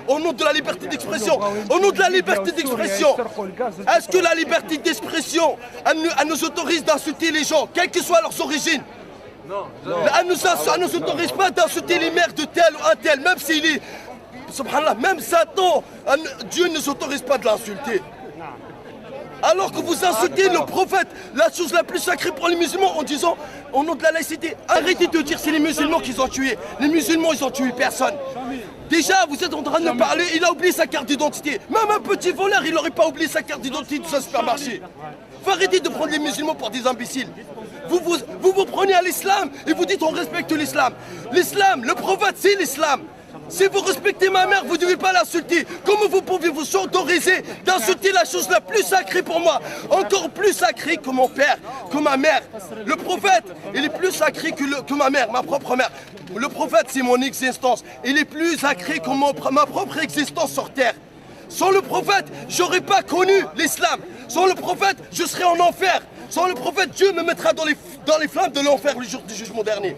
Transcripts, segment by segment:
Au nom de la liberté d'expression, au nom de la liberté d'expression, est-ce que la liberté d'expression, elle nous autorise d'insulter les gens, quelles que soient leurs origines? Elle ne nous autorise pas d'insulter les mères de tel ou un tel, même s'il est, subhanallah, même Satan, Dieu ne nous autorise pas de l'insulter. Alors que vous insultez le prophète, la chose la plus sacrée pour les musulmans en disant au nom de la laïcité. Arrêtez de dire c'est les musulmans qui ont tué. Les musulmans, ils ont tué personne. Déjà, vous êtes en train de parler, il a oublié sa carte d'identité. Même un petit voleur, il n'aurait pas oublié sa carte d'identité de son supermarché. Faut arrêter de prendre les musulmans pour des imbéciles. Vous prenez à l'islam et vous dites on respecte l'islam. L'islam, le prophète, c'est l'islam. Si vous respectez ma mère, vous ne devez pas l'insulter. Comment vous pouvez vous autoriser d'insulter la chose la plus sacrée pour moi? Encore plus sacrée que mon père, que ma mère. Le prophète, il est plus sacré que ma mère, ma propre mère. Le prophète, c'est mon existence. Il est plus sacré que ma propre existence sur terre. Sans le prophète, j'aurais pas connu l'islam. Sans le prophète, je serais en enfer. Sans le prophète, Dieu me mettra dans les flammes de l'enfer le jour du jugement dernier.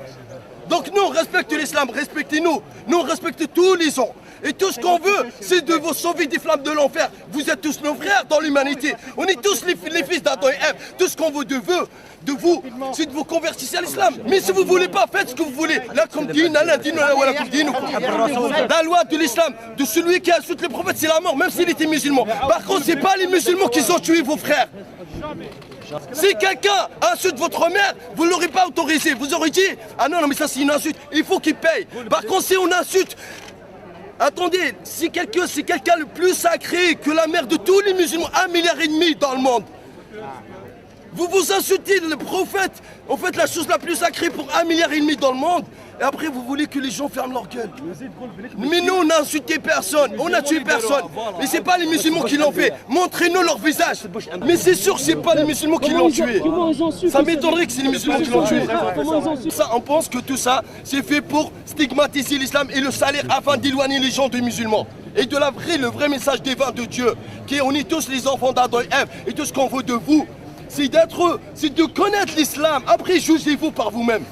Donc nous, on respecte l'islam, respectez-nous. Nous, on respecte tous les gens. Et tout ce qu'on veut, c'est de vous sauver des flammes de l'enfer. Vous êtes tous nos frères dans l'humanité. On est tous les fils d'Adam et Ève. Tout ce qu'on veut de vous, c'est de vous convertir à l'islam. Mais si vous ne voulez pas, faites ce que vous voulez. La loi de l'islam, de celui qui insulte le prophète, c'est la mort, même s'il était musulman. Par contre, ce n'est pas les musulmans qui ont tué vos frères. Si quelqu'un insulte votre mère, vous ne l'aurez pas autorisé. Vous aurez dit, ah non, mais ça c'est une insulte, il faut qu'il paye. Par contre, si on insulte, attendez, si quelqu'un le plus sacré que la mère de tous les musulmans, 1,5 milliard dans le monde, vous insultez le prophète, en fait la chose la plus sacrée pour 1,5 milliard dans le monde, et après vous voulez que les gens ferment leur gueule. Mais nous on n'a insulté personne, on n'a tué personne. Mais c'est pas les musulmans qui l'ont fait, montrez-nous leur visage. Mais c'est sûr que c'est pas les musulmans qui l'ont tué. Ça m'étonnerait que c'est les musulmans qui l'ont tué. Ça, on pense que tout ça, c'est fait pour stigmatiser l'islam et le salir afin d'éloigner les gens des musulmans. Et de le vrai message divin de Dieu, qui est on est tous les enfants d'Adam et Ève, et tout ce qu'on veut de vous, c'est de connaître l'islam. Après, jugez-vous par vous-même.